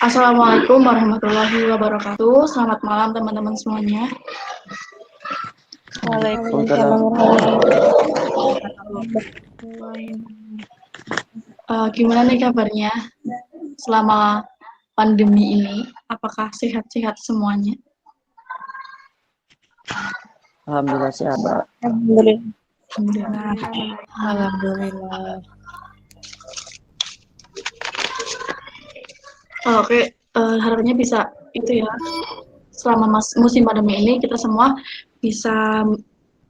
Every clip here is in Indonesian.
Assalamualaikum warahmatullahi wabarakatuh. Selamat malam teman-teman semuanya. Waalaikumsalam. Gimana nih kabarnya selama pandemi ini? Apakah sehat-sehat semuanya? Alhamdulillah sehat, Pak. Alhamdulillah. Oke, harapannya bisa itu ya. Selama musim pandemi ini kita semua bisa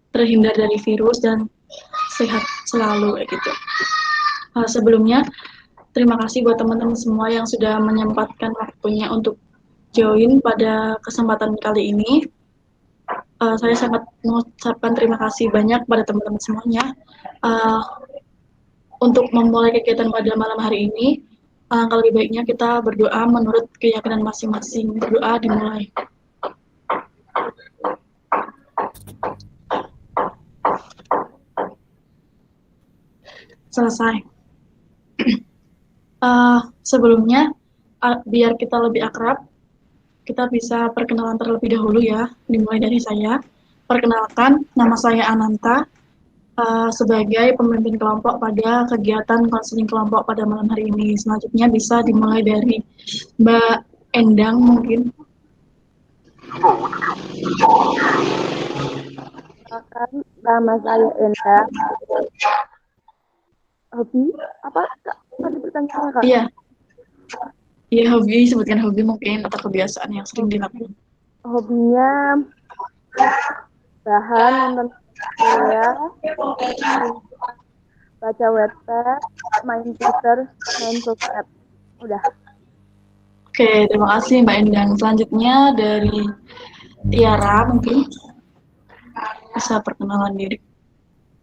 terhindar dari virus dan sehat selalu kayak gitu. Sebelumnya terima kasih buat teman-teman semua yang sudah menyempatkan waktunya untuk join pada kesempatan kali ini. Saya sangat mengucapkan terima kasih banyak pada teman-teman semuanya. Untuk memulai kegiatan pada malam hari ini, alangkah lebih baiknya kita berdoa menurut keyakinan masing-masing. Berdoa dimulai. Selesai. Sebelumnya, biar kita lebih akrab, kita bisa perkenalan terlebih dahulu ya, dimulai dari saya. Perkenalkan, nama saya Ananta, sebagai pemimpin kelompok pada kegiatan konseling kelompok pada malam hari ini. Selanjutnya bisa dimulai dari Mbak Endang mungkin. Nama saya Endang. Hobi apa Kak? Tadi pertanyaannya Kak? Iya, hobi, sebutkan hobi mungkin atau kebiasaan yang sering dilakukan. Hobinya bahan nonton Korea, baca webpad, main Twitter, main sosmed. Udah. Oke, terima kasih Mbak Endang. Selanjutnya dari Tiara mungkin bisa perkenalan diri.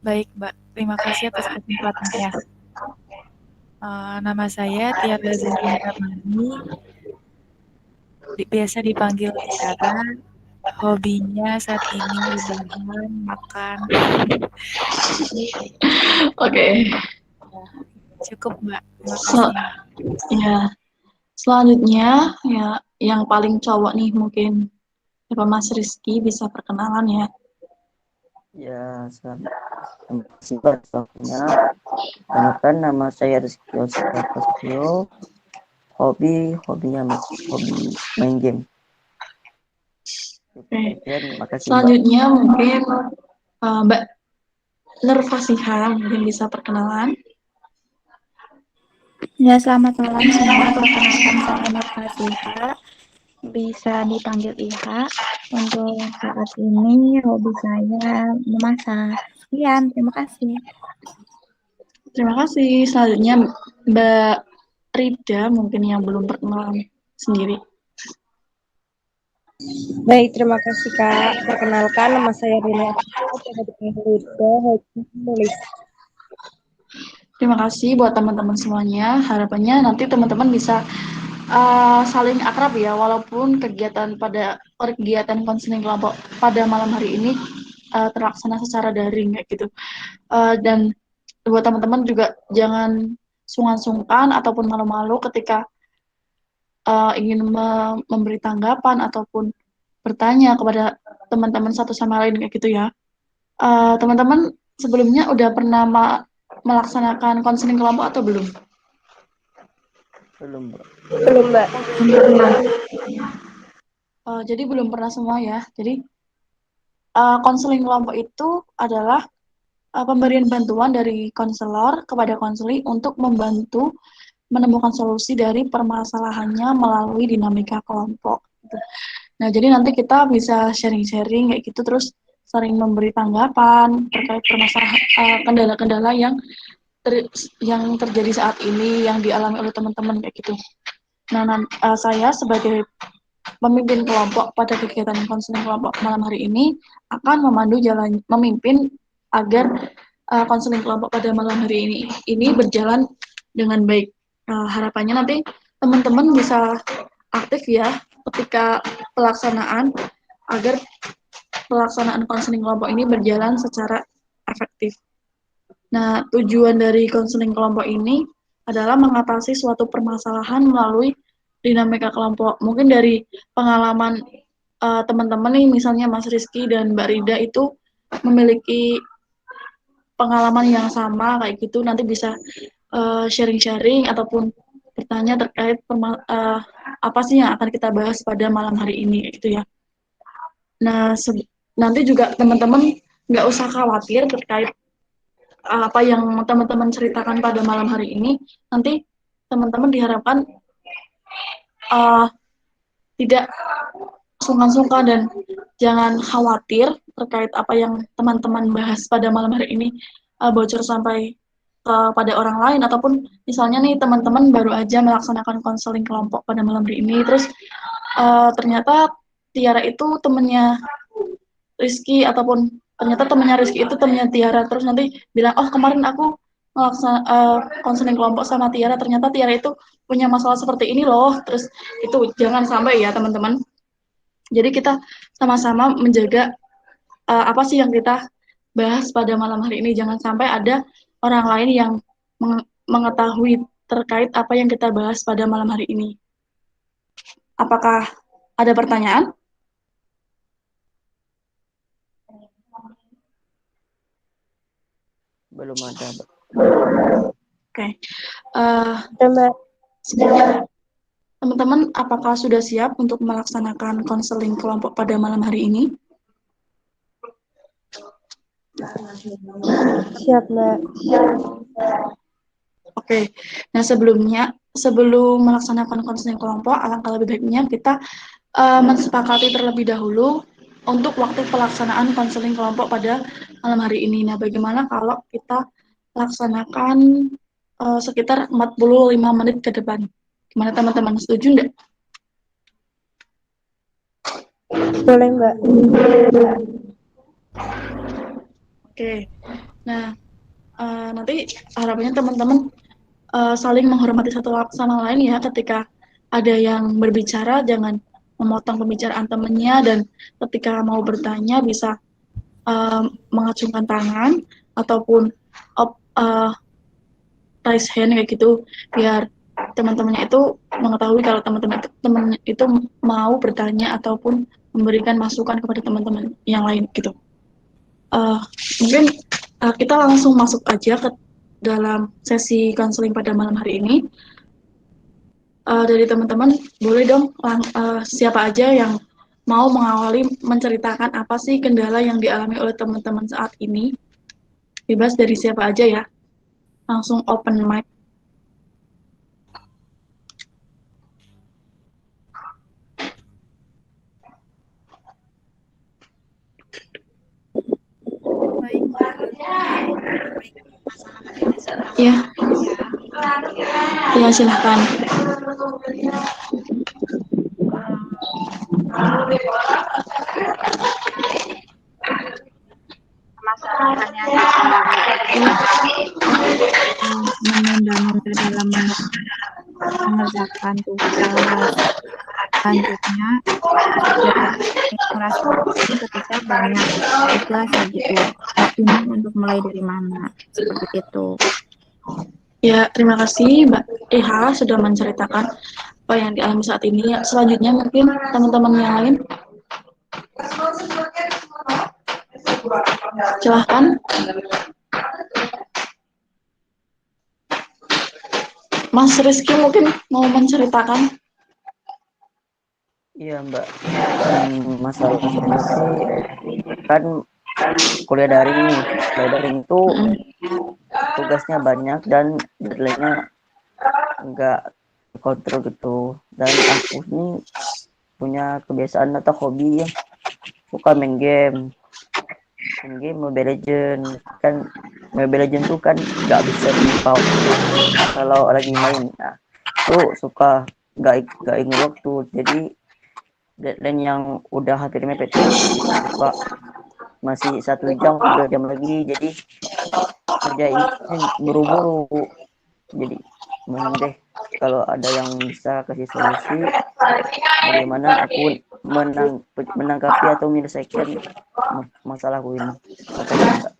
Baik, Mbak. Terima kasih atas kesempatannya. Nama saya Tiara Zarina Ramani. Biasa dipanggil Tiara. Hobinya saat ini rebahan, makan. Oke. Cukup, Mbak. Terima kasih. Ya. Selanjutnya ya yang paling cowok nih mungkin Bapak Mas Rizky bisa perkenalan ya. Ya, terima kasih Pak waktunya. Perkenalkan, nama saya Rizky Oscar Prasetyo. Hobinya main game. Oke. Terima kasih, Selanjutnya Mbak. Mungkin Mbak Nurfasiha mungkin bisa perkenalan. Ya, selamat malam semua. Perkenalkan saya Nurfasiha, bisa dipanggil Iha. Untuk saat ini hobi saya memasak. Sekian, terima kasih. Terima kasih. Selanjutnya Mbak Rida mungkin yang belum perkenalan sendiri. Baik, terima kasih Kak. Perkenalkan, nama saya Rini Afifa, dipanggil Rida, hobi menulis. Terima kasih buat teman-teman semuanya. Harapannya nanti teman-teman bisa saling akrab ya, walaupun kegiatan konseling kelompok pada malam hari ini terlaksana secara daring kayak gitu. Dan buat teman-teman juga jangan sungkan-sungkan ataupun malu-malu ketika ingin memberi tanggapan ataupun bertanya kepada teman-teman satu sama lain kayak gitu ya. Teman-teman sebelumnya udah pernah melaksanakan konseling kelompok atau belum? Belum, Mbak. Belum, Mbak. Jadi belum pernah semua ya. Jadi konseling kelompok itu adalah pemberian bantuan dari konselor kepada konseli untuk membantu menemukan solusi dari permasalahannya melalui dinamika kelompok. Nah, jadi nanti kita bisa sharing-sharing kayak gitu, terus sering memberi tanggapan terkait permasalahan kendala-kendala yang terjadi saat ini yang dialami oleh teman-teman kayak gitu. Nah, saya sebagai pemimpin kelompok pada kegiatan konseling kelompok malam hari ini akan memimpin agar konseling kelompok pada malam hari ini berjalan dengan baik. Harapannya nanti teman-teman bisa aktif ya ketika pelaksanaan agar pelaksanaan konseling kelompok ini berjalan secara efektif. Nah, tujuan dari konseling kelompok ini adalah mengatasi suatu permasalahan melalui dinamika kelompok. Mungkin dari pengalaman teman-teman nih, misalnya Mas Rizky dan Mbak Rida itu memiliki pengalaman yang sama kayak gitu, nanti bisa sharing-sharing ataupun bertanya terkait apa sih yang akan kita bahas pada malam hari ini gitu ya. Nah, nanti juga teman-teman nggak usah khawatir terkait apa yang teman-teman ceritakan pada malam hari ini. Nanti teman-teman diharapkan tidak sungkan-sungkan dan jangan khawatir terkait apa yang teman-teman bahas pada malam hari ini bocor sampai pada orang lain, ataupun misalnya nih teman-teman baru aja melaksanakan konseling kelompok pada malam hari ini, terus ternyata Tiara itu temennya Rizky, ataupun ternyata temennya Rizky itu temennya Tiara, terus nanti bilang, oh kemarin aku konseling kelompok sama Tiara, ternyata Tiara itu punya masalah seperti ini loh, terus itu jangan sampai ya teman-teman. Jadi kita sama-sama menjaga apa sih yang kita bahas pada malam hari ini, jangan sampai ada orang lain yang mengetahui terkait apa yang kita bahas pada malam hari ini. Apakah ada pertanyaan? Belum ada, Mbak. Oke. Mbak. Teman-teman, apakah sudah siap untuk melaksanakan konseling kelompok pada malam hari ini? Siap, Mbak. Oke. Nah, sebelum melaksanakan konseling kelompok, alangkah lebih baiknya kita mensepakati terlebih dahulu untuk waktu pelaksanaan konseling kelompok pada malam hari ini. Nah, bagaimana kalau kita laksanakan sekitar 45 menit ke depan? Gimana teman-teman, setuju nggak? Boleh, Mbak. Oke. Nah, nanti harapannya teman-teman saling menghormati satu sama lain ya, ketika ada yang berbicara jangan memotong pembicaraan temannya, dan ketika mau bertanya bisa mengacungkan tangan ataupun raise hand kayak gitu, biar teman-temannya itu mengetahui kalau teman-teman itu mau bertanya ataupun memberikan masukan kepada teman-teman yang lain gitu. Mungkin kita langsung masuk aja ke dalam sesi konseling pada malam hari ini. Dari teman-teman, boleh dong siapa aja yang mau mengawali menceritakan apa sih kendala yang dialami oleh teman-teman saat ini. Bebas dari siapa aja ya. Langsung open mic. Baik, Mbak. Ya. Ya, silahkan. Masalahnya menunda-nunda dalam mengerjakan tugas. Selanjutnya merasa ketika banyak tugas gitu, bingung untuk mulai dari mana, seperti itu. Ya, terima kasih Mbak Iha sudah menceritakan apa yang dialami saat ini. Selanjutnya mungkin teman-teman yang lain. Silahkan. Mas Rizky mungkin mau menceritakan. Iya, Mbak. Masalah saya sih kan kuliah daring nih. Kuliah daring itu tugasnya banyak dan deadline-nya enggak kontrol gitu. Dan aku nih punya kebiasaan atau hobi yang suka main game. Mobile Legend. Kan Mobile Legend tuh kan nggak bisa di pause kalau lagi main. Nah, tuh suka nggak ingat waktu. Jadi deadline yang udah hampir mepet suka masih 1 jam 2 jam lagi, jadi kerjain buru-buru. Jadi mohon deh kalau ada yang bisa kasih solusi bagaimana aku menanggapi atau menyelesaikan masalahku ini. Makasih, Mbak.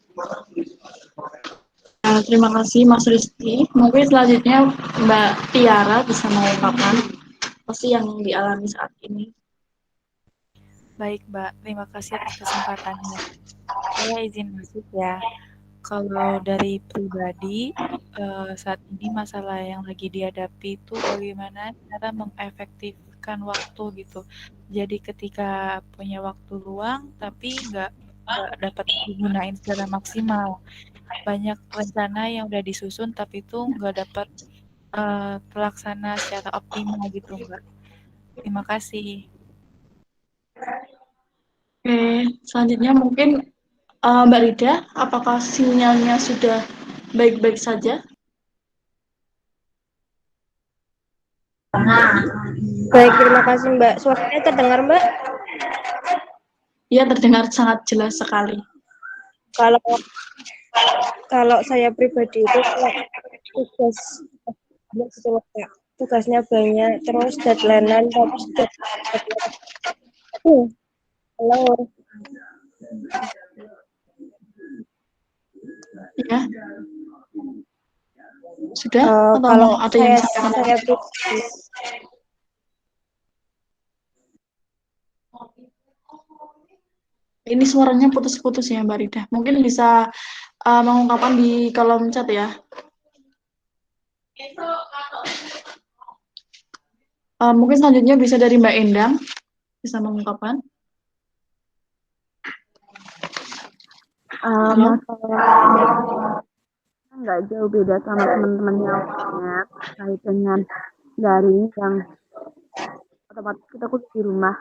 Terima kasih Mas Rizky. Mungkin selanjutnya Mbak Tiara bisa mengungkapkan apa sih yang dialami saat ini. Baik, Mbak. Terima kasih atas kesempatannya. Saya izin masuk ya. Kalau dari pribadi, saat ini masalah yang lagi dihadapi itu bagaimana cara mengefektifkan waktu gitu. Jadi ketika punya waktu luang, tapi nggak dapat digunain secara maksimal. Banyak rencana yang udah disusun, tapi itu nggak dapat terlaksana secara optimal gitu, Mbak. Terima kasih. Oke, selanjutnya mungkin Mbak Rida, apakah sinyalnya sudah baik-baik saja? Baik, terima kasih Mbak. Suaranya terdengar Mbak? Iya, terdengar sangat jelas sekali. Kalau kalau saya pribadi itu kayak tugas gitu loh, Kak. Tugasnya banyak, terus deadline-an, tapi halo. Ya, sudah atau Kalau mau ada yang disampaikan? saya pribadi, Ini suaranya putus-putus ya Mbak Rida. Mungkin bisa mengungkapkan di kolom chat ya. Mungkin selanjutnya bisa dari Mbak Endang, bisa mengungkapkan. Halo? Masalah nggak jauh beda sama teman-teman yang lainnya terkait dengan daring yang otomatis kita kuliah di rumah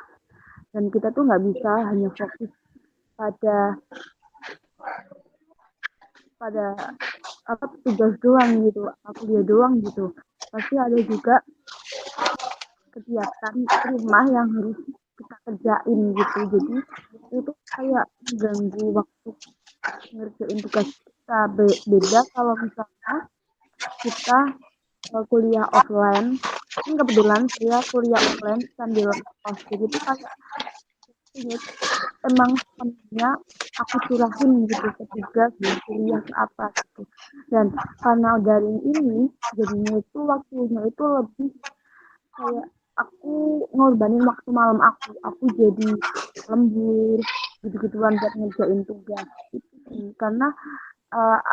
dan kita tuh nggak bisa hanya fokus pada apa tugas doang gitu, kuliah doang gitu. Pasti ada juga kegiatan rumah yang harus kita kerjain gitu. Jadi itu kayak mengganggu waktu ngerjain tugas kita. Beda kalau misalnya kita kuliah offline. Ini kebetulan saya kuliah offline sambil kos. Jadi itu kayak emang sebenarnya aku curahin gitu ke tugas kuliah ke apa gitu. Dan karena dari ini jadinya itu waktunya itu lebih kayak aku ngorbanin waktu malam aku jadi lembur gitu-gituan buat ngerjain tugas gitu sih. Karena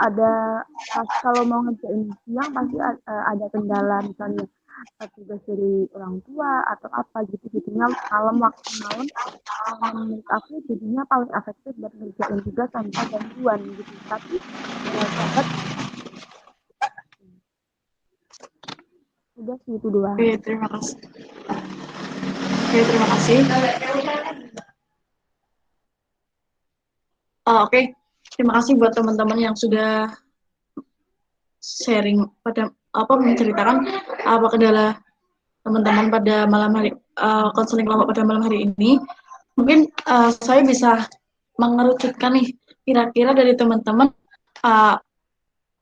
ada pas kalau mau ngerjain siang pasti ada kendala misalnya tugas dari orang tua atau apa gitu jadinya waktu malam menurut aku jadinya paling efektif buat ngerjain tugas tanpa gangguan gitu. Tapi dapat udah sih itu doang. Oke, terima kasih. Oke, terima kasih. Oke, terima kasih buat teman-teman yang sudah sharing pada menceritakan apa kendala teman-teman pada malam hari konseling kelompok pada malam hari ini. Mungkin saya bisa mengerucutkan nih kira-kira dari teman-teman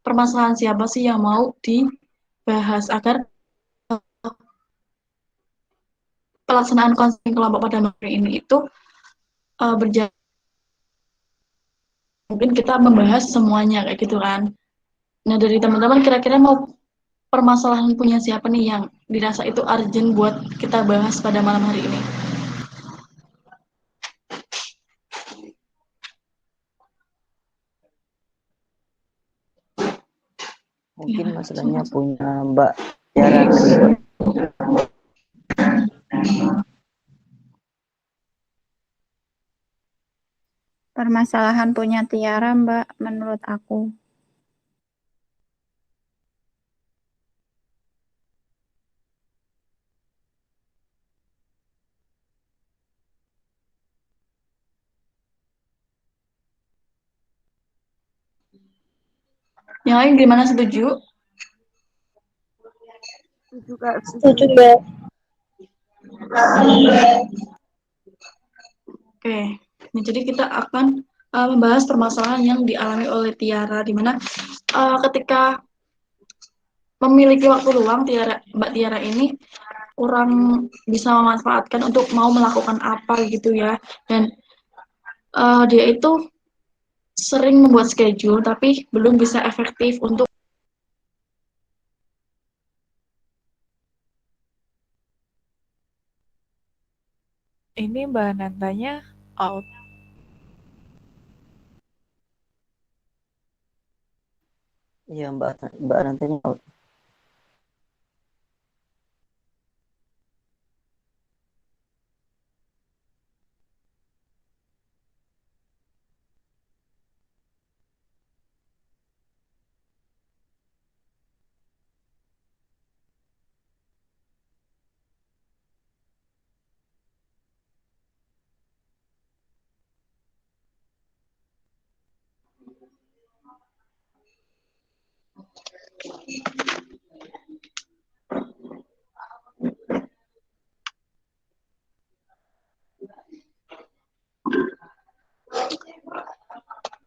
permasalahan siapa sih yang mau dibahas agar pelaksanaan konseling kelompok pada malam hari ini itu berjalan. Mungkin kita membahas semuanya kayak gitu kan. Nah, dari teman-teman kira-kira mau permasalahan punya siapa nih yang dirasa itu urgent buat kita bahas pada malam hari ini? Mungkin masalahnya punya Mbak Tiara tadi, Mbak. Permasalahan punya Tiara, Mbak, menurut aku. Yang lain gimana, setuju? setuju Mbak. Oke, nah, jadi kita akan membahas permasalahan yang dialami oleh Tiara, di mana ketika memiliki waktu luang, Mbak Tiara ini kurang bisa memanfaatkan untuk mau melakukan apa gitu ya, dan dia itu sering membuat schedule tapi belum bisa efektif untuk Ini Mbak Nantanya out. Iya Mbak nantinya out.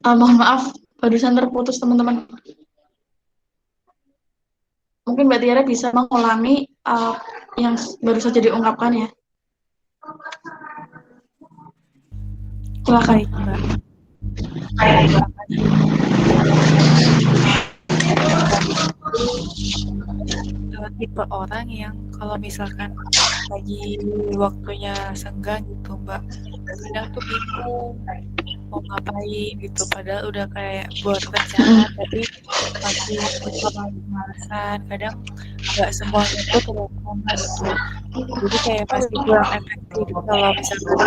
Mohon maaf, barusan terputus teman-teman. Mungkin Mbak Tiara bisa mengulangi yang baru saja diungkapkan ya. Silakan. Baik, Mbak. Terima kasih. Tipe orang yang kalau misalkan lagi waktunya senggang gitu, Mbak, kadang tuh bingung mau ngapain gitu, padahal udah kayak buat rencana tapi masih suka malas-malasan. Kadang nggak semuanya tuh terlaksana gitu. Jadi kayak masih kurang efektif kalau misalkan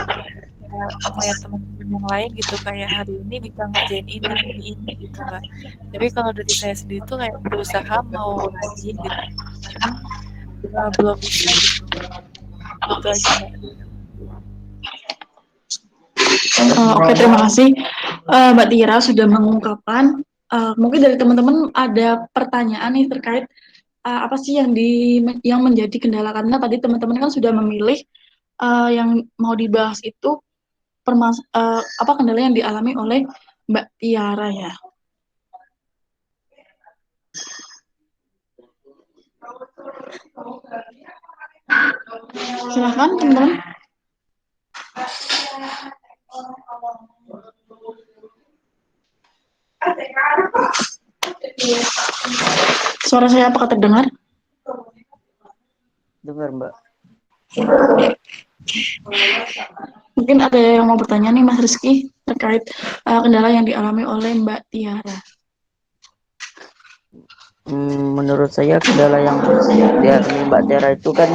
ya, ngeliat teman-teman yang lain gitu kayak hari ini bisa ngerjain ini gitu Mbak. Tapi kalau dari saya sendiri tuh kayak berusaha mau rajin gitu. Cuman belum bisa gitu. Itu aja Mbak. Oke, terima kasih Mbak Tira sudah mengungkapkan. Mungkin dari teman-teman ada pertanyaan nih terkait apa sih yang menjadi kendala, karena tadi teman-teman kan sudah memilih yang mau dibahas itu apa kendala yang dialami oleh Mbak Tiara ya. Silahkan teman-teman. Suara saya apakah terdengar? Dengar Mbak. Mungkin ada yang mau bertanya nih Mas Rizky terkait kendala yang dialami oleh Mbak Tiara. Menurut saya kendala yang dialami Mbak Tiara itu kan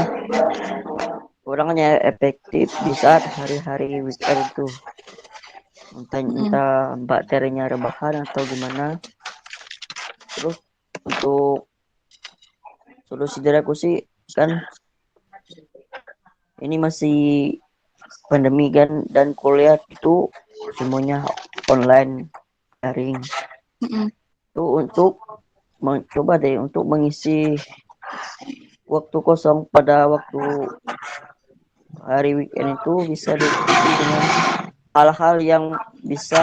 kurangnya efektif di saat hari-hari weekend itu. Entah Mbak Tiara rebahan atau gimana. Terus untuk solusi dari aku sih kan ini masih pandemi kan, dan kuliah itu semuanya online daring. Itu untuk mencoba deh untuk mengisi waktu kosong pada waktu hari weekend itu bisa diisi dengan hal-hal yang bisa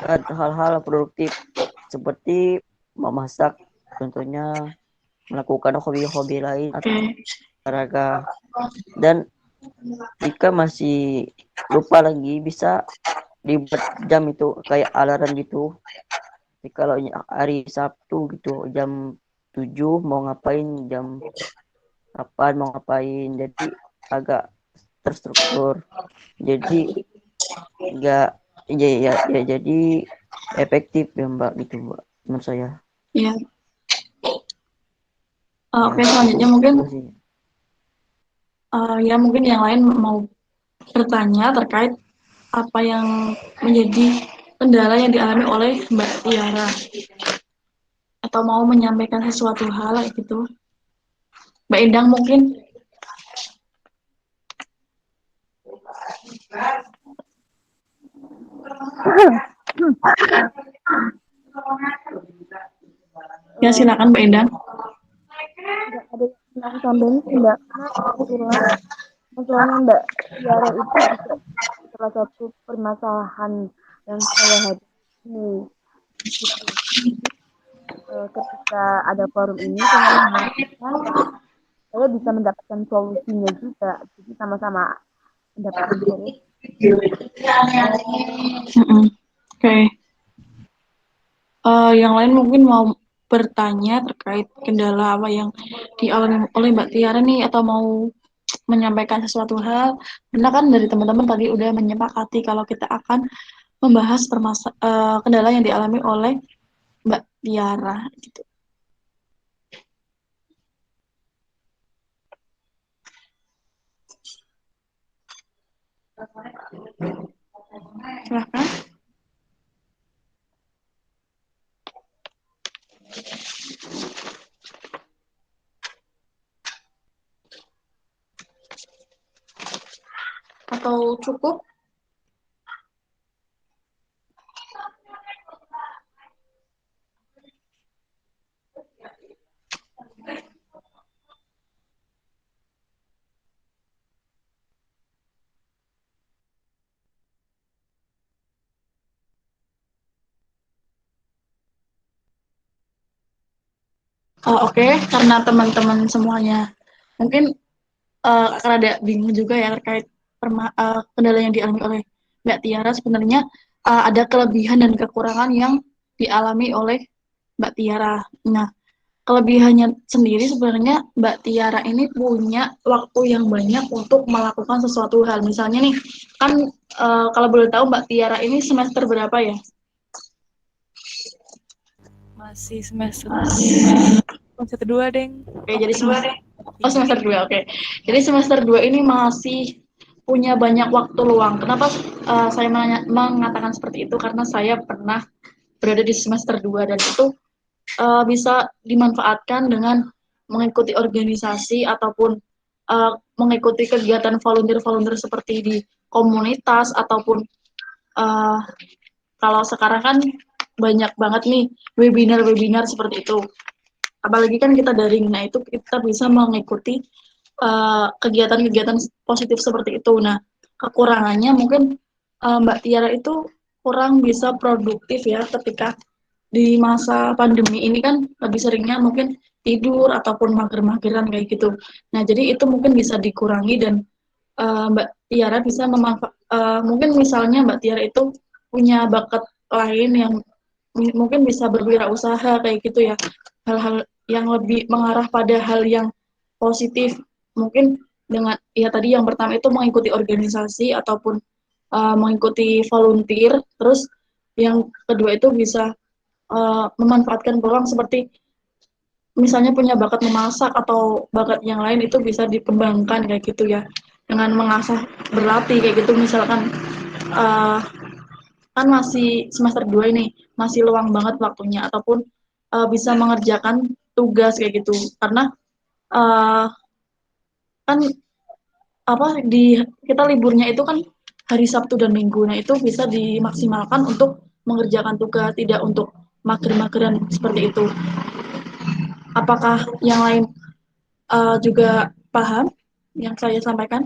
hal-hal produktif seperti memasak, contohnya melakukan hobi-hobi lain atau olahraga. Dan jika masih lupa lagi bisa dibuat jam itu kayak alarm gitu. Jadi kalau hari Sabtu gitu jam 7 mau ngapain, jam 8 mau ngapain, jadi agak terstruktur, jadi enggak ya jadi efektif ya Mbak gitu Mbak menurut saya. Iya. Oke, selanjutnya mungkin ya mungkin yang lain mau bertanya terkait apa yang menjadi kendala yang dialami oleh Mbak Tiara atau mau menyampaikan sesuatu hal gitu. Mbak Endang mungkin. Ya silakan Mbak Endang. Nggak ada yang aku tambahin sih Mbak, karena kebetulan masalahnya Mbak Tiara itu juga salah satu permasalahan yang saya hadapi gitu. Ketika ada forum ini saya mengharapkan saya bisa mendapatkan solusinya juga, jadi sama-sama mendapatkan solusi. Oke. Yang lain mungkin mau bertanya terkait kendala apa yang dialami oleh Mbak Tiara nih, atau mau menyampaikan sesuatu hal, karena kan dari teman-teman tadi udah menyepakati kalau kita akan membahas kendala yang dialami oleh Mbak Tiara gitu. Silahkan. Atau cukup? Oke, karena teman-teman semuanya mungkin akan ada bingung juga ya terkait kendala yang dialami oleh Mbak Tiara. Sebenarnya ada kelebihan dan kekurangan yang dialami oleh Mbak Tiara. Nah, kelebihannya sendiri sebenarnya Mbak Tiara ini punya waktu yang banyak untuk melakukan sesuatu hal. Misalnya nih, kan kalau boleh tahu Mbak Tiara ini semester berapa ya? Masih semester 2, Deng. Oke, jadi semester 2, oke. Jadi semester 2 ini masih punya banyak waktu luang. Kenapa saya mengatakan seperti itu? Karena saya pernah berada di semester 2 dan itu bisa dimanfaatkan dengan mengikuti organisasi ataupun mengikuti kegiatan volunteer-volunteer seperti di komunitas ataupun kalau sekarang kan banyak banget nih webinar-webinar seperti itu. Apalagi kan kita daring, nah itu kita bisa mengikuti kegiatan-kegiatan positif seperti itu. Nah, kekurangannya mungkin Mbak Tiara itu kurang bisa produktif ya ketika di masa pandemi ini kan lebih seringnya mungkin tidur ataupun mager-mageran kayak gitu. Nah, jadi itu mungkin bisa dikurangi dan Mbak Tiara bisa mungkin misalnya Mbak Tiara itu punya bakat lain yang mungkin bisa berwirausaha kayak gitu ya. Hal-hal yang lebih mengarah pada hal yang positif. Mungkin dengan ya tadi yang pertama itu mengikuti organisasi ataupun mengikuti volunteer. Terus yang kedua itu bisa memanfaatkan peluang seperti misalnya punya bakat memasak atau bakat yang lain itu bisa dikembangkan kayak gitu ya dengan mengasah berlatih kayak gitu misalkan kan masih semester 2 ini masih luang banget waktunya ataupun bisa mengerjakan tugas kayak gitu karena uh, kan apa di kita liburnya itu kan hari Sabtu dan Minggu. Nah, itu bisa dimaksimalkan untuk mengerjakan tugas, tidak untuk mager-mageran seperti itu. Apakah yang lain juga paham yang saya sampaikan?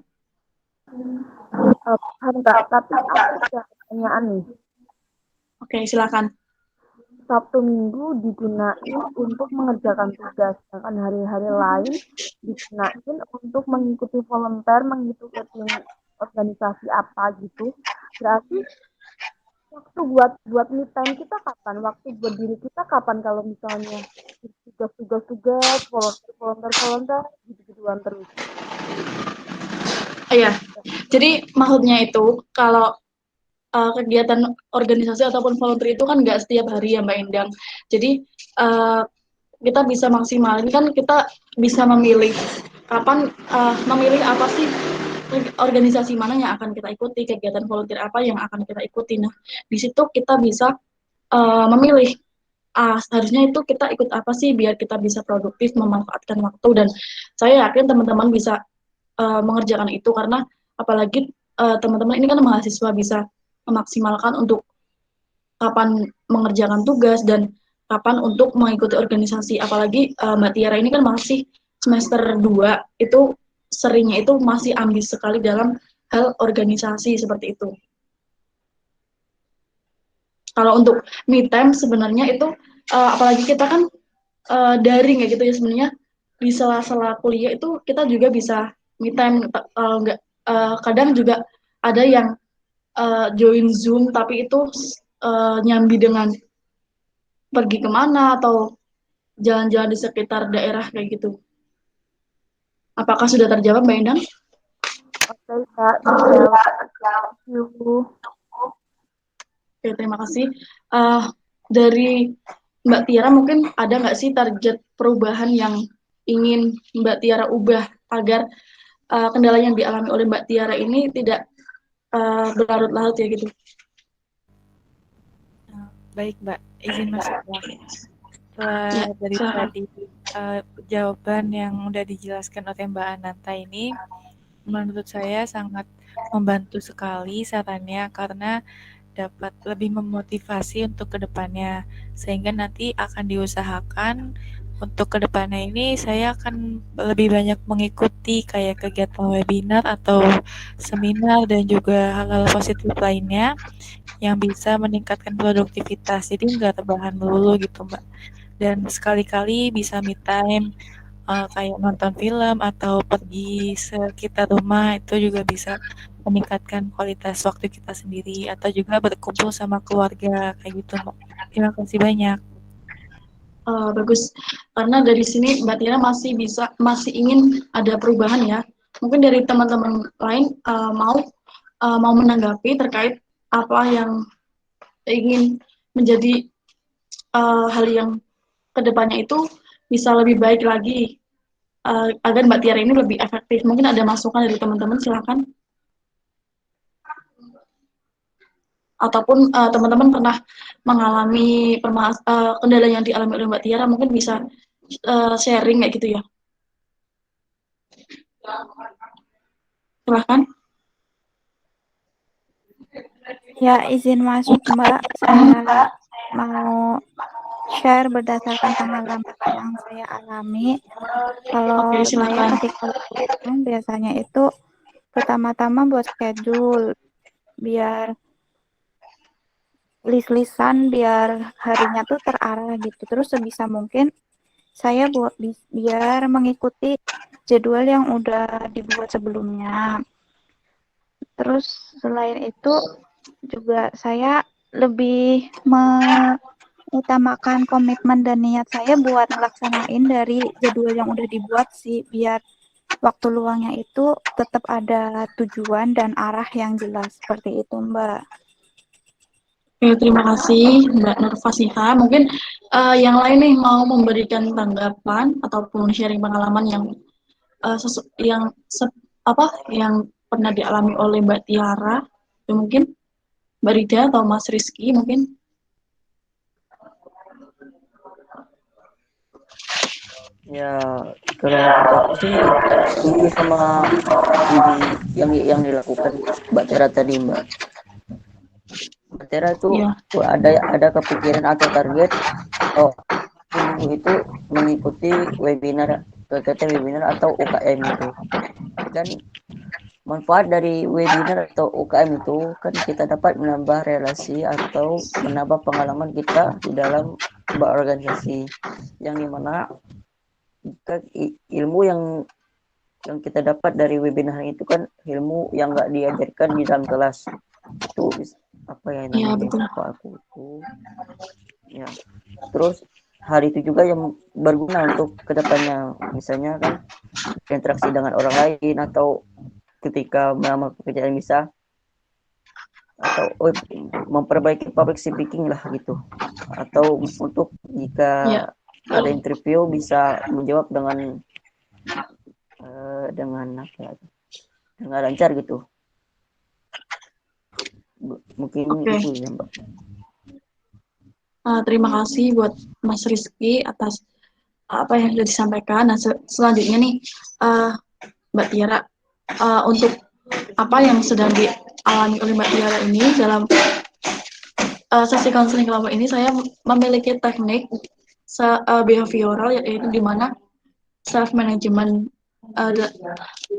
Paham Kak, tapi aku ada pertanyaan nih. Oke, silakan. Sabtu Minggu digunain untuk mengerjakan tugas, sedangkan hari-hari lain digunain untuk mengikuti volunteer, mengikuti organisasi apa gitu. Berarti waktu buat me time kita kapan? Waktu buat diri kita kapan kalau misalnya tugas-tugas, volunteer, gitu-gituan terus. Iya, jadi maksudnya itu kalau kegiatan organisasi ataupun volunteer itu kan nggak setiap hari ya Mbak Endang. Jadi kita bisa maksimal. Ini kan kita bisa memilih kapan memilih apa sih organisasi mana yang akan kita ikuti, kegiatan volunteer apa yang akan kita ikuti. Nah, di situ kita bisa memilih seharusnya itu kita ikut apa sih biar kita bisa produktif memanfaatkan waktu dan saya yakin teman-teman bisa mengerjakan itu karena apalagi teman-teman ini kan mahasiswa bisa memaksimalkan untuk kapan mengerjakan tugas dan kapan untuk mengikuti organisasi. Apalagi Mbak Tiara ini kan masih semester 2, itu seringnya itu masih ambis sekali dalam hal organisasi seperti itu. Kalau untuk me time sebenarnya itu apalagi kita kan daring ya gitu ya sebenarnya di sela-sela kuliah itu kita juga bisa me time enggak kadang juga ada yang join Zoom tapi itu nyambi dengan pergi kemana atau jalan-jalan di sekitar daerah kayak gitu. Apakah sudah terjawab Mbak Endang? Oke, Kak, terjawab. Thank you. Oke, terima kasih. Dari Mbak Tiara mungkin ada nggak sih target perubahan yang ingin Mbak Tiara ubah agar kendala yang dialami oleh Mbak Tiara ini tidak berlarut-larut ya gitu? Baik, Mbak. Izin masuk ya. Setelah Ya, dari silakan. tadi jawaban yang udah dijelaskan oleh Mbak Ananta ini, menurut saya sangat membantu sekali sarannya karena dapat lebih memotivasi untuk kedepannya, sehingga nanti akan diusahakan untuk kedepannya ini saya akan lebih banyak mengikuti kayak kegiatan webinar atau seminar dan juga hal-hal positif lainnya yang bisa meningkatkan produktivitas. Jadi nggak terbahan melulu gitu, Mbak. Dan sekali-kali bisa me time, kayak nonton film atau pergi sekitar rumah itu juga bisa meningkatkan kualitas waktu kita sendiri atau juga berkumpul sama keluarga kayak gitu, Mbak. Terima kasih banyak. Bagus, karena dari sini Mbak Tiara masih ingin ada perubahan ya. Mungkin dari teman-teman lain mau menanggapi terkait apa yang ingin menjadi hal yang kedepannya itu bisa lebih baik lagi agar Mbak Tiara ini lebih efektif. Mungkin ada masukan dari teman-teman, silakan. Ataupun teman-teman pernah mengalami kendala yang dialami oleh Mbak Tiara, mungkin bisa sharing kayak gitu ya. Silahkan. Ya, izin masuk, Mbak. Saya mau share berdasarkan pengalaman yang saya alami. Kalau Oke, saya silakan. ketika biasanya itu pertama-tama buat schedule biar list-listan biar harinya tuh terarah gitu. Terus sebisa mungkin saya buat biar mengikuti jadwal yang udah dibuat sebelumnya. Terus selain itu juga saya lebih mengutamakan komitmen dan niat saya buat ngelaksanain dari jadwal yang udah dibuat sih, biar waktu luangnya itu tetap ada tujuan dan arah yang jelas seperti itu, Mbak. Oke, terima kasih Mbak Nurfasiha. Mungkin yang lain nih mau memberikan tanggapan ataupun sharing pengalaman yang pernah dialami oleh Mbak Tiara. Ya, mungkin Mbak Rida atau Mas Rizky mungkin. Ya, kalau menurut aku sih setuju sama yang dilakukan Mbak Tera tadi, Mbak. Mbak Tera itu Ya, ada kepikiran atau target minggu itu mengikuti kegiatan webinar atau UKM itu. Dan manfaat dari webinar atau UKM itu kan kita dapat menambah relasi atau menambah pengalaman kita di dalam berorganisasi, yang dimana ilmu yang kita dapat dari webinar itu kan ilmu yang nggak diajarkan di dalam kelas. Itu apa ya ya namanya, betul. lupa aku itu ya. Terus hari itu juga yang berguna untuk kedepannya, misalnya kan interaksi dengan orang lain atau ketika melamar pekerjaan bisa, atau memperbaiki public speaking lah gitu, atau untuk jika Ya, ada interview bisa menjawab dengan apa ya, dengan lancar gitu. Mungkin oke. itu ya, Mbak. Terima kasih buat Mas Rizky atas apa yang sudah disampaikan. Nah, selanjutnya nih Mbak Tiara, untuk apa yang sedang dialami oleh Mbak Tiara ini dalam sesi konseling kelompok ini, saya memiliki teknik behavioral, yaitu di mana self management.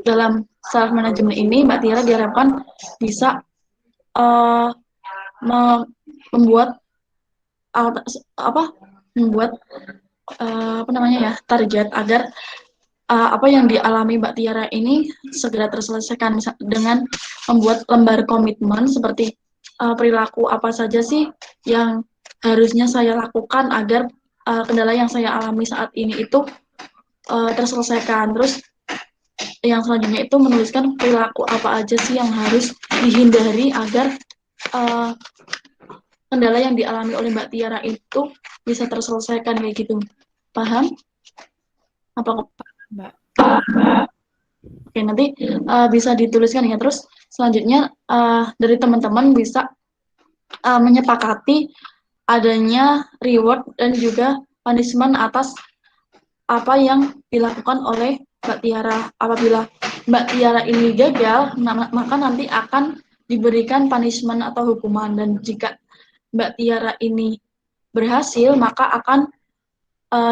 Dalam self management ini Mbak Tiara diharapkan bisa membuat target agar apa yang dialami Mbak Tiara ini segera terselesaikan dengan membuat lembar komitmen seperti perilaku apa saja sih yang harusnya saya lakukan agar kendala yang saya alami saat ini itu terselesaikan. Terus yang selanjutnya itu menuliskan perilaku apa aja sih yang harus dihindari agar kendala yang dialami oleh Mbak Tiara itu bisa terselesaikan kayak gitu. Paham? Apa? Mbak. Oke, nanti bisa dituliskan ya. Terus selanjutnya dari teman-teman bisa menyepakati adanya reward dan juga punishment atas apa yang dilakukan oleh Mbak Tiara. Apabila Mbak Tiara ini gagal, maka nanti akan diberikan punishment atau hukuman. Dan jika Mbak Tiara ini berhasil, maka akan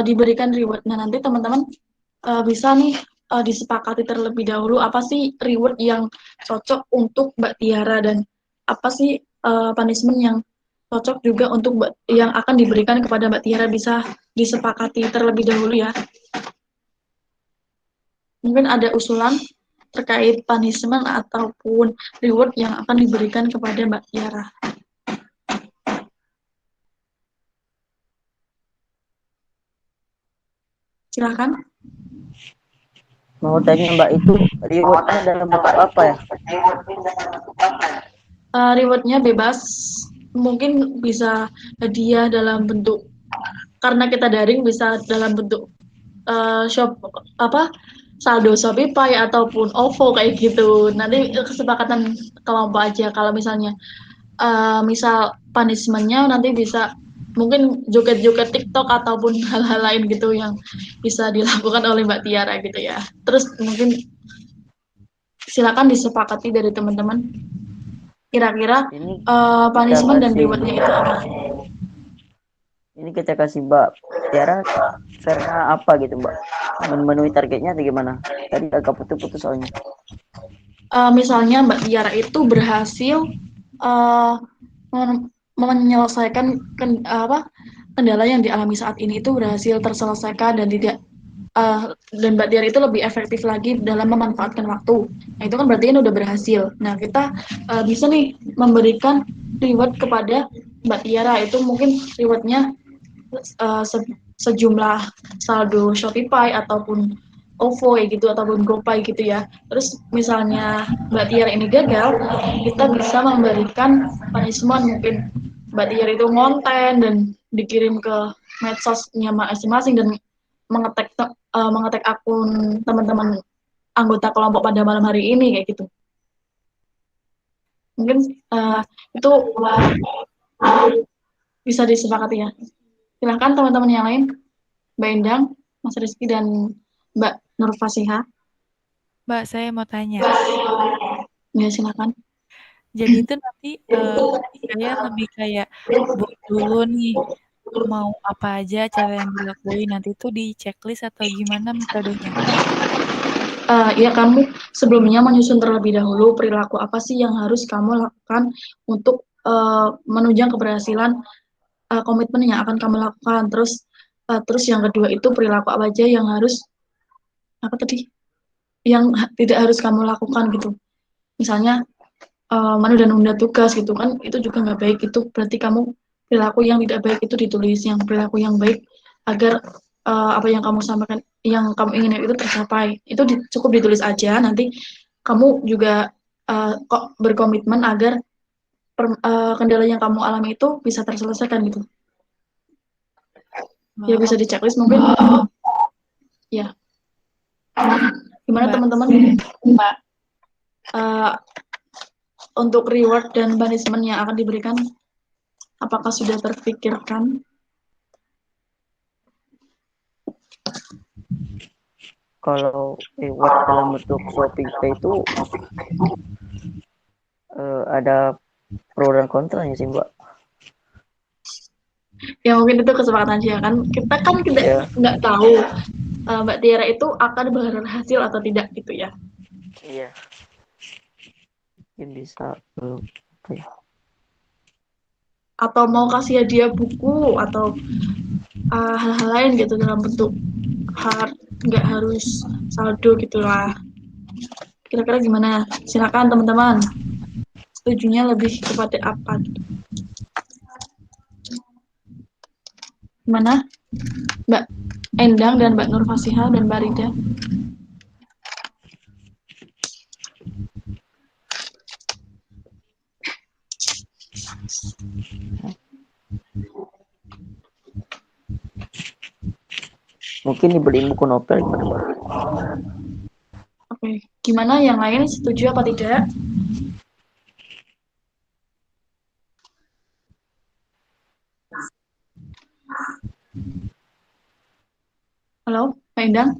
diberikan reward. Nah, nanti teman-teman bisa nih disepakati terlebih dahulu apa sih reward yang cocok untuk Mbak Tiara dan apa sih punishment yang cocok juga untuk yang akan diberikan kepada Mbak Tiara, bisa disepakati terlebih dahulu ya. Mungkin ada usulan terkait punishment ataupun reward yang akan diberikan kepada Mbak Tiara. Silakan. Mau tanya Mbak, itu rewardnya dalam bentuk apa ya? Rewardnya bebas, mungkin bisa hadiah dalam bentuk, karena kita daring bisa dalam bentuk saldo Shopee ataupun OVO kayak gitu. Nanti kesepakatan kelompok aja. Kalau misalnya misal punishment-nya nanti bisa mungkin joget-joget TikTok ataupun hal-hal lain gitu yang bisa dilakukan oleh Mbak Tiara gitu ya. Terus mungkin silakan disepakati dari teman-teman. Kira-kira punishment dan reward-nya itu apa? Ini kita kasih Mbak Tiara karena apa gitu Mbak? Memenuhi targetnya atau gimana? Tadi agak putus-putus soalnya. Misalnya Mbak Tiara itu berhasil menyelesaikan kendala yang dialami saat ini itu berhasil terselesaikan dan tidak dan Mbak Tiara itu lebih efektif lagi dalam memanfaatkan waktu. Nah itu kan berarti kan udah berhasil. Nah kita bisa nih memberikan reward kepada Mbak Tiara, itu mungkin rewardnya sejumlah saldo Shopee ataupun OVO gitu ataupun GoPay gitu ya. Terus misalnya Mbak Tiara ini gagal, kita bisa memberikan punishment, mungkin Mbak Tiara itu ngonten dan dikirim ke medsosnya masing-masing dan mengetek akun teman-teman anggota kelompok pada malam hari ini kayak gitu. Mungkin itu bisa disepakati ya. Silahkan teman-teman yang lain, Mbak Endang, Mas Rizky, dan Mbak Nur Fasiha. Mbak, saya mau tanya. Ya, silakan. Jadi itu nanti saya lebih kayak buat dulu nih, mau apa aja cara yang dilakuin, nanti itu di checklist atau gimana metodenya? Ya, kamu sebelumnya menyusun terlebih dahulu perilaku apa sih yang harus kamu lakukan untuk menunjang keberhasilan komitmen yang akan kamu lakukan. Terus yang kedua itu perilaku apa aja yang harus yang tidak harus kamu lakukan gitu. Misalnya menunda-nunda tugas gitu kan, itu juga nggak baik. Itu berarti kamu perilaku yang tidak baik itu ditulis, yang perilaku yang baik agar apa yang kamu sampaikan, yang kamu ingin itu tercapai. Itu cukup ditulis aja. Nanti kamu juga kok berkomitmen agar kendala yang kamu alami itu bisa terselesaikan gitu. Ya bisa di checklist mungkin. Ya. Gimana teman-teman? Mbak, untuk reward dan punishment yang akan diberikan, apakah sudah terpikirkan? Kalau reward dalam bentuk Shopee Pay itu ada pro dan kontranya sih Mbak. Ya mungkin itu kesepakatan aja kan. Kita nggak tahu Mbak Tiara itu akan berhasil atau tidak gitu ya. Iya. Mungkin bisa atau mau kasih hadiah buku atau hal-hal lain gitu dalam bentuk nggak harus saldo gitulah. Kira-kira gimana? Silakan teman-teman. Setujunya lebih kepada apa? Gitu. Gimana? Mbak Endang dan Mbak Nur Fasiha dan Mbak Rida? Mungkin dibeliin buku novel gimana, Mbak? Oke, gimana yang lain setuju apa tidak? Halo, Pak Endang?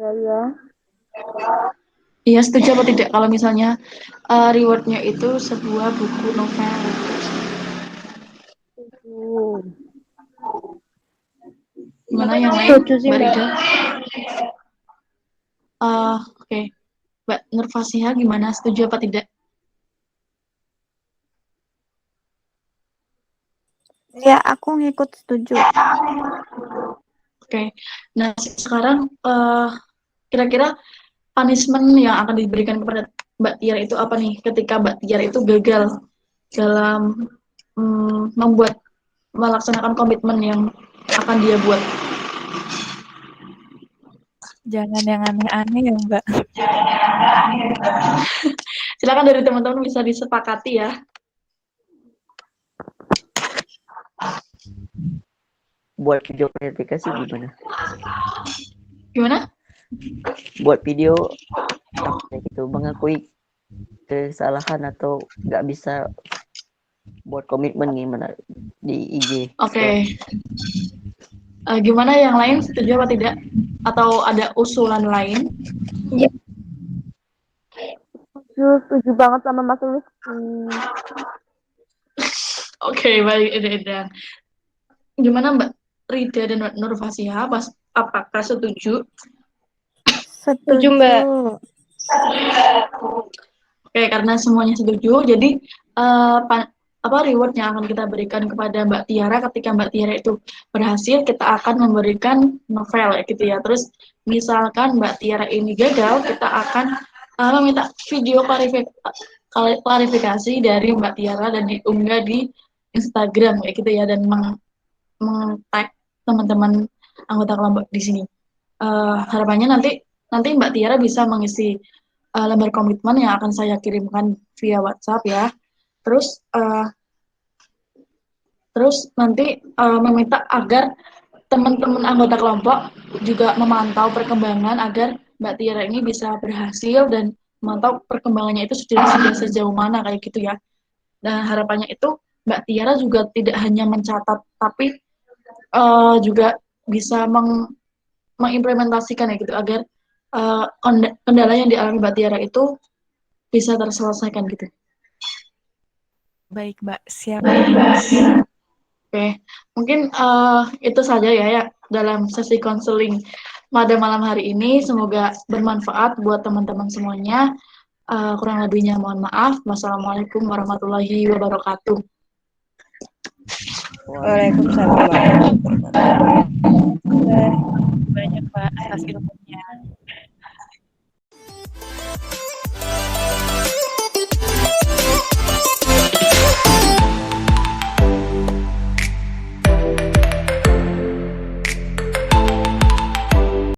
Ya. Iya, setuju apa tidak kalau misalnya reward-nya itu sebuah buku novel? Gimana yang lain, Setuju sih, Mbak Mbak. Rida? Oke. Mbak Nurfasiha gimana, setuju apa tidak? Ya, aku ngikut setuju. Oke. Nah, sekarang kira-kira punishment yang akan diberikan kepada Mbak Tiara itu apa nih ketika Mbak Tiara itu gagal dalam melaksanakan komitmen yang akan dia buat? Jangan yang aneh-aneh ya, Mbak. Silakan dari teman-teman bisa disepakati ya. Buat video verifikasi gimana? Gimana? Buat video apa gitu, mengakui kesalahan atau nggak bisa buat komitmen gimana di IG. Oke. Gimana yang lain, setuju apa tidak? Atau ada usulan lain? Setuju banget sama Mas Rizky. Oke, baik, Eda. Gimana Mbak Rida dan Mbak Nurfasiha, apakah setuju? Setuju, Mbak. Oke, karena semuanya setuju, jadi reward yang akan kita berikan kepada Mbak Tiara ketika Mbak Tiara itu berhasil, kita akan memberikan novel gitu ya. Terus misalkan Mbak Tiara ini gagal, kita akan meminta video klarifikasi dari Mbak Tiara dan diunggah di Instagram kayak gitu ya, dan meng-tag teman-teman anggota kelompok di sini. Harapannya nanti Mbak Tiara bisa mengisi lembar komitmen yang akan saya kirimkan via WhatsApp ya. Terus nanti meminta agar teman-teman anggota kelompok juga memantau perkembangan agar Mbak Tiara ini bisa berhasil dan memantau perkembangannya itu sudah sejauh mana kayak gitu ya. Dan harapannya itu Mbak Tiara juga tidak hanya mencatat, tapi juga bisa mengimplementasikan ya gitu agar kendala yang dialami Mbak Tiara itu bisa terselesaikan gitu. Baik, Mbak. Siap. Oke, mungkin itu saja ya dalam sesi konseling pada malam hari ini. Semoga bermanfaat buat teman-teman semuanya. Kurang lebihnya mohon maaf. Wassalamualaikum warahmatullahi wabarakatuh. Waalaikumsalam warahmatullahi wabarakatuh. Banyak, Mbak, atas ilmunya.